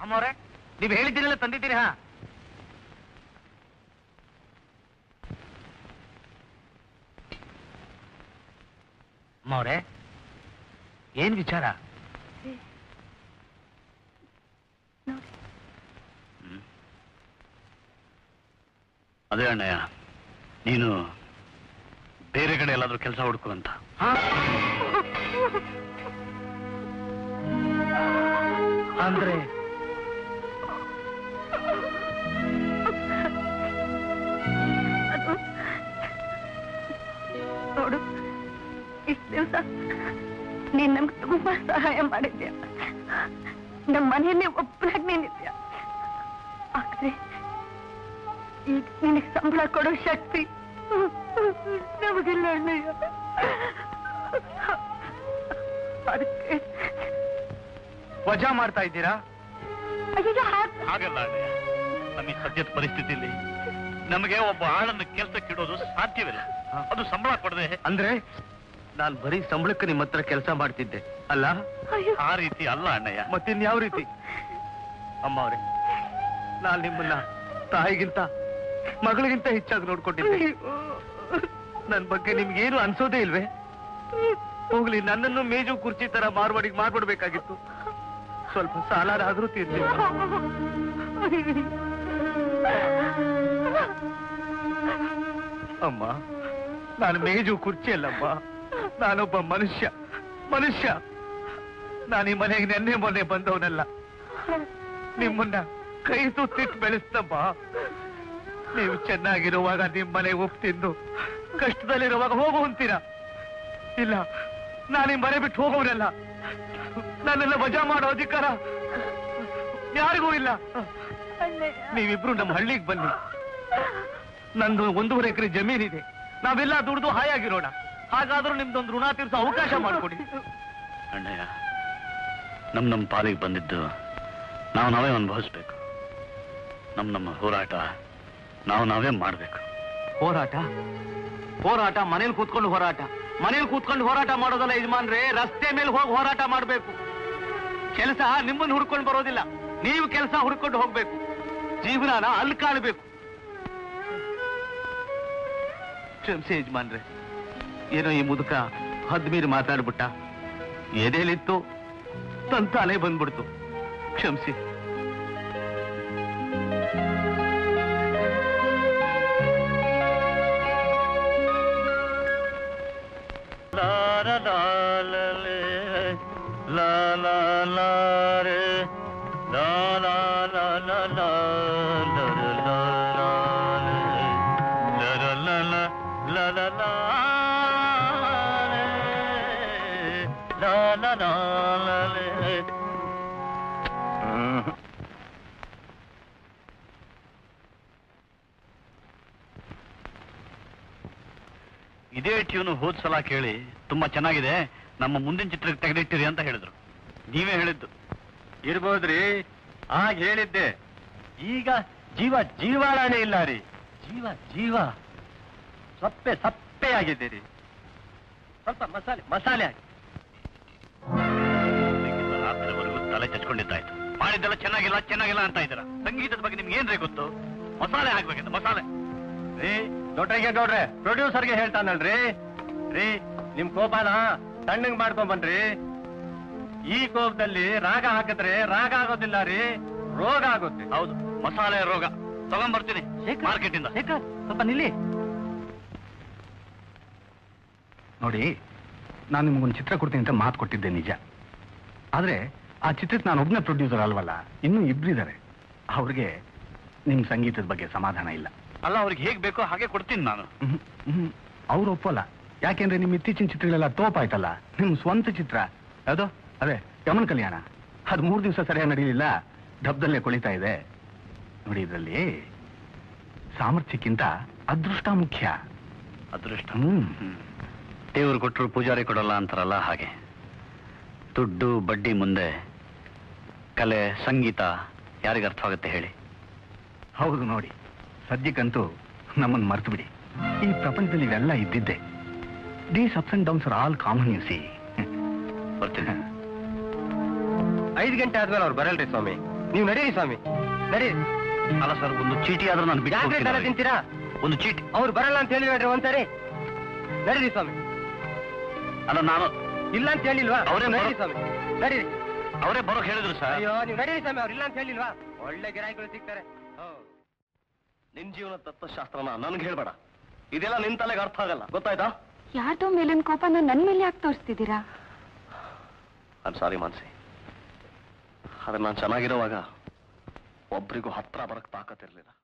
ಅಮ್ಮವ್ರೆ, ನೀವು ಹೇಳಿದ್ದೀರಲ್ಲ ತಂದಿದ್ದೀರಿ. ಹಾ, ಅಮ್ಮವ್ರೆ, ಏನ್ ವಿಚಾರ? ಅದೇ ಅಣ್ಣಯ್ಯ, ನೀನು ಬೇರೆ ಕಡೆ ಎಲ್ಲಾದ್ರೂ ಕೆಲಸ ಹುಡುಕು ಅಂತ. ಅಂದ್ರೆ ನೋಡು, ಇಷ್ಟು ದಿವಸ ನೀನ್ ನಮ್ಗೆ ತುಂಬಾ ಸಹಾಯ ಮಾಡಿದ್ಯಾ. ನಮ್ಮ ಮನೆಯಲ್ಲಿ ಒಬ್ಬನಾಗಿ ನೀನಿದ್ಯಾ. ಆದ್ರೆ ಈಗ ನಿನಗೆ ಸಂಬಳ ಕೊಡೋ ಶಕ್ತಿ ನಮಗಿಲ್ಲ ಅಣ್ಣಯ್ಯ. ಅದಕ್ಕೆ ವಜಾ ಮಾಡ್ತಾ ಇದ್ದೀರಾ? ಹಾಗಲ್ಲ ಅಣ್ಣಯ್ಯ, ನಮಗೆ ಸದ್ಯದ ಪರಿಸ್ಥಿತಿಯಲ್ಲಿ ನಮಗೆ ಒಬ್ಬ ಆಳನ್ನು ಕೆಲಸಕ್ಕಿಡೋದು ಸಾಧ್ಯವಿಲ್ಲ. ಅದು ಸಂಬಳ ಕೊಡದೆ. ಅಂದ್ರೆ ನಾನು ಬರೀ ಸಂಬಳಕ್ಕೆ ನಿಮ್ಮ ಹತ್ರ ಕೆಲಸ ಮಾಡ್ತಿದ್ದೆ ಅಲ್ಲ? ಆ ರೀತಿ ಅಲ್ಲ ಅಣ್ಣಯ್ಯ. ಮತ್ತಿನ್ಯಾವ ರೀತಿ? ಅಮ್ಮ ಅವ್ರೆ, ನಾನು ನಿಮ್ಮನ್ನ ತಾಯಿಗಿಂತ ಮಗಳಿಗಿಂತ ಹೆಚ್ಚಾಗಿ ನೋಡ್ಕೊಂಡಿದ್ದೆ. ನನ್ ಬಗ್ಗೆ ನಿಮ್ಗೇನು ಅನ್ಸೋದೇ ಇಲ್ವೇ? ಹೋಗ್ಲಿ, ನನ್ನನ್ನು ಮೇಜು ಕುರ್ಚಿ ತರ ಮಾರ್ವಾಡಿಗೆ ಮಾಡ್ಬಿಡ್ಬೇಕಾಗಿತ್ತು. ಸ್ವಲ್ಪ ಸಾಲಾದ್ರೂ ತೀರ್ತೀನಿ. ಅಮ್ಮ, ನಾನು ಮೇಜು ಕುರ್ಚಿ ಅಲ್ಲಮ್ಮ, ನಾನೊಬ್ಬ ಮನುಷ್ಯ. ನಾನು ಈ ಮನೆಗೆ ನೆನ್ನೆ ಮೊನ್ನೆ ಬಂದವನಲ್ಲ. ನಿಮ್ಮನ್ನ ಕೈ ತುತ್ತಿಟ್ಟು ಬೆಳೆಸ್ತಮ್ಮ. ನೀವು ಚೆನ್ನಾಗಿರುವಾಗ ನಿಮ್ಮ ಮನೆಗೆ ಒಪ್ತಿದ್ದು, ಕಷ್ಟದಲ್ಲಿರುವಾಗ ಹೋಗು ಅಂತೀರಾ? ಇಲ್ಲ, ನಾನು ಈ ಮನೆ ಬಿಟ್ಟು ಹೋಗೋನಲ್ಲ. ನನ್ನೆಲ್ಲ ವಜಾ ಮಾಡೋ ಅಧಿಕಾರ ಯಾರಿಗೂ ಇಲ್ಲ. ನೀವಿಬ್ರು ನಮ್ಮ ಹಳ್ಳಿಗೆ ಬನ್ನಿ. ನಂದು 1.5 ಎಕರೆ ಜಮೀನಿದೆ. ನಾವೆಲ್ಲ ದುಡ್ದು ಹಾಯಾಗಿರೋಣ. ಹಾಗಾದ್ರೂ ನಿಮ್ದೊಂದು ಋಣ ತೀರಿಸೋ ಅವಕಾಶ ಮಾಡಿಕೊಡಿ. ಅಣ್ಣಯ್ಯ, ನಮ್ಮ ಪಾಲಿಗೆ ಬಂದಿದ್ದು ನಾವೇ ಅನುಭವಿಸ್ಬೇಕು. ನಮ್ಮ ಹೋರಾಟ ನಾವೇ ಮಾಡ್ಬೇಕು. ಹೋರಾಟ ಮನೇಲಿ ಕೂತ್ಕೊಂಡು ಹೋರಾಟ ಮಾಡೋದಲ್ಲ ಯಜಮಾನ್ರೆ. ರಸ್ತೆ ಮೇಲೆ ಹೋಗಿ ಹೋರಾಟ ಮಾಡ್ಬೇಕು. ಕೆಲಸ ನಿಮ್ಮನ್ನು ಹುಡ್ಕೊಂಡು ಬರೋದಿಲ್ಲ, ನೀವು ಕೆಲಸ ಹುಡ್ಕೊಂಡು ಹೋಗ್ಬೇಕು. ಜೀವನಾನ ಅಲ್ಲಿ ಕಾಣಬೇಕು. ಕ್ಷಮಿಸಿ ಯಜಮಾನ್ರೆ, ಏನೋ ಈ ಮುದುಕ ಹದ್ಮೀರಿ ಮಾತಾಡ್ಬಿಟ್ಟ. ಎದೆಲಿತ್ತು ತಂತಾನೆ ಬಂದ್ಬಿಡ್ತು. ಕ್ಷಮಿಸಿ. ಇದೇ ಟ್ಯೂನು ಹೋದ್ ಸಲ ಕೇಳಿ ತುಂಬಾ ಚೆನ್ನಾಗಿದೆ, ನಮ್ಮ ಮುಂದಿನ ಚಿತ್ರಕ್ಕೆ ತೆಗೆದಿಟ್ಟಿರಿ ಅಂತ ಹೇಳಿದ್ರು. ನೀವೇ ಹೇಳಿದ್ದು. ಇರ್ಬೋದ್ರಿ, ಆಗ ಹೇಳಿದ್ದೆ. ಈಗ ಜೀವಾಳಾನೇ ಇಲ್ಲ ರೀ. ಜೀವ ಸಪ್ಪೆ ಆಗಿದ್ದೀರಿ. ಸ್ವಲ್ಪ ಮಸಾಲೆ ಆಗಿ. ರಾತ್ರಿವರೆಗೂ ತಲೆ ಚಚ್ಕೊಂಡಿದ್ದಾಯ್ತು. ಮಾಡಿದ್ದೆಲ್ಲ ಚೆನ್ನಾಗಿಲ್ಲ ಅಂತ ಇದ್ದೀರಾ. ಸಂಗೀತದ ಬಗ್ಗೆ ನಿಮ್ಗೆ ಏನ್ರಿ ಗೊತ್ತು? ಮಸಾಲೆ ಹಾಕ್ಬೇಕಂತ. ಮಸಾಲೆ ರೀ ನೋಡ್ರೆ ಪ್ರೊಡ್ಯೂಸರ್ಗೆ ಹೇಳ್ತಾನಲ್ರಿ. ರೀ, ನಿಮ್ ಕೋಪನ ತಣ್ಣಗ್ ಮಾಡ್ಕೊಂಬನ್ರಿ. ಈ ಕೋಪದಲ್ಲಿ ರಾಗ ಹಾಕಿದ್ರೆ ರಾಗ ಆಗೋದಿಲ್ಲ ರೀ, ರೋಗ ಆಗುತ್ತೆ. ಹೌದು, ಮಸಾಲೆ ರೋಗ. ತಗೊಂಡ್ಬರ್ತೀನಿ ಮಾರ್ಕೆಟ್ ಇಂದ. ಸ್ವಲ್ಪ ನಿಲ್ಲಿ. ನೋಡಿ, ನಾನು ನಿಮ್ಗೊಂದು ಚಿತ್ರ ಕೊಡ್ತೀನಿ ಅಂತ ಮಾತು ಕೊಟ್ಟಿದ್ದೆ ನಿಜ. ಆದ್ರೆ ಆ ಚಿತ್ರಕ್ಕೆ ನಾನು ಒಬ್ಬನೇ ಪ್ರೊಡ್ಯೂಸರ್ ಅಲ್ವಲ್ಲ, ಇನ್ನೂ ಇಬ್ಬರಿದ್ದಾರೆ. ಅವ್ರಿಗೆ ನಿಮ್ ಸಂಗೀತದ ಬಗ್ಗೆ ಸಮಾಧಾನ ಇಲ್ಲ. ಅಲ್ಲ, ಅವ್ರಿಗೆ ಹೇಗ್ ಬೇಕೋ ಹಾಗೆ ಕೊಡ್ತೀನಿ ನಾನು. ಅವ್ರು ಒಪ್ಪಲ್ಲ. ಯಾಕೆಂದ್ರೆ ನಿಮ್ ಇತ್ತೀಚಿನ ಚಿತ್ರಗಳೆಲ್ಲ ತೋಪಾಯ್ತಲ್ಲ. ನಿಮ್ ಸ್ವಂತ ಚಿತ್ರ ಯಾವ್ದೋ ಅದೇ ಯಮನ್ ಕಲ್ಯಾಣ, ಅದು 3 ದಿವಸ ಸರಿಯಾಗಿ ನಡೀಲಿಲ್ಲ, ಡಬ್ದಲ್ಲೇ ಕೊಳಿತಾ ಇದೆ. ನೋಡಿ, ಇದರಲ್ಲಿ ಸಾಮರ್ಥ್ಯಕ್ಕಿಂತ ಅದೃಷ್ಟ ಮುಖ್ಯ. ಅದೃಷ್ಟ ದೇವರು ಕೊಟ್ಟರು ಪೂಜಾರಿ ಕೊಡಲ್ಲ ಅಂತಾರಲ್ಲ, ಹಾಗೆ ದುಡ್ಡು ಬಡ್ಡಿ ಮುಂದೆ ಕಲೆ ಸಂಗೀತ ಯಾರಿಗೆ ಅರ್ಥವಾಗುತ್ತೆ ಹೇಳಿ? ಹೌದು. ನೋಡಿ, ಸದ್ಯಕ್ಕಂತೂ ನಮ್ಮನ್ನು ಮರ್ತು ಬಿಡಿ. ಈ ಪ್ರಪಂಚದಲ್ಲಿ ಇವೆಲ್ಲ ಇದ್ದಿದ್ದೆ. These ups and downs are all common, U C. ಬರ್ತೀನಿ. 5 ಗಂಟೆ ಆದ್ಮೇಲೆ ಅವ್ರು ಬರಲ್ರಿ ಸ್ವಾಮಿ. ನೀವು ನಡೀರಿ ಸ್ವಾಮಿ, ನಡೀರಿ. ಅಲ್ಲ ಸರ್, ಒಂದು ಚೀಟಿ ಆದ್ರೂ ನಾನು ಯಾಕ್ರಿ ತಲೆ ಬಿಟ್ಟು ತಿಂತೀರಾ? ಒಂದು ಚೀಟಿ. ಅವ್ರು ಬರಲ್ಲ ಅಂತ ಹೇಳಿಲ್ರಿ ಒಂದ್ಸರಿ? ನಡೀರಿ ಸ್ವಾಮಿ. ಅಲ್ಲ, ನಾನು ಇಲ್ಲ ಅಂತ ಹೇಳಿಲ್ವಾ? ಅವ್ರೇ ನಡೀರಿ ಸ್ವಾಮಿ, ನಡೀರಿ. ಅವರೇ ಬರೋಕ್ ಹೇಳಿದ್ರು ಸರ್. ಅಯ್ಯೋ, ನೀವು ನಡೀರಿ ಸ್ವಾಮಿ, ಅವ್ರು ಇಲ್ಲ ಅಂತ ಹೇಳಿಲ್ವಾ? ಒಳ್ಳೆ ಗಿರಾಕಿಗಳು ಸಿಗ್ತಾರೆ. ನಿನ್ ಜೀವನ ತತ್ವಶಾಸ್ತ್ರನ ನನ್ಗೆ ಹೇಳ್ಬೇಡ. ಇದೆಲ್ಲ ನಿನ್ ತಲೆಗೆ ಅರ್ಥ ಆಗಲ್ಲ, ಗೊತ್ತಾಯ್ತಾ? ಯಾರ್ದೋ ಮೇಲಿನ ಕೋಪನ ನನ್ ಮೇಲೆ ಯಾಕೆ ತೋರಿಸ್ತಿದ್ದೀರಾ? ಐ ಸಾರಿ ಮಾನ್ಸಿ, ಆದ್ರೆ ನಾನು ಚೆನ್ನಾಗಿರೋವಾಗ ಒಬ್ರಿಗೂ ಹತ್ರ ಬರಕ್ ತಾಕತ್ತಿರ್ಲಿಲ್ಲ.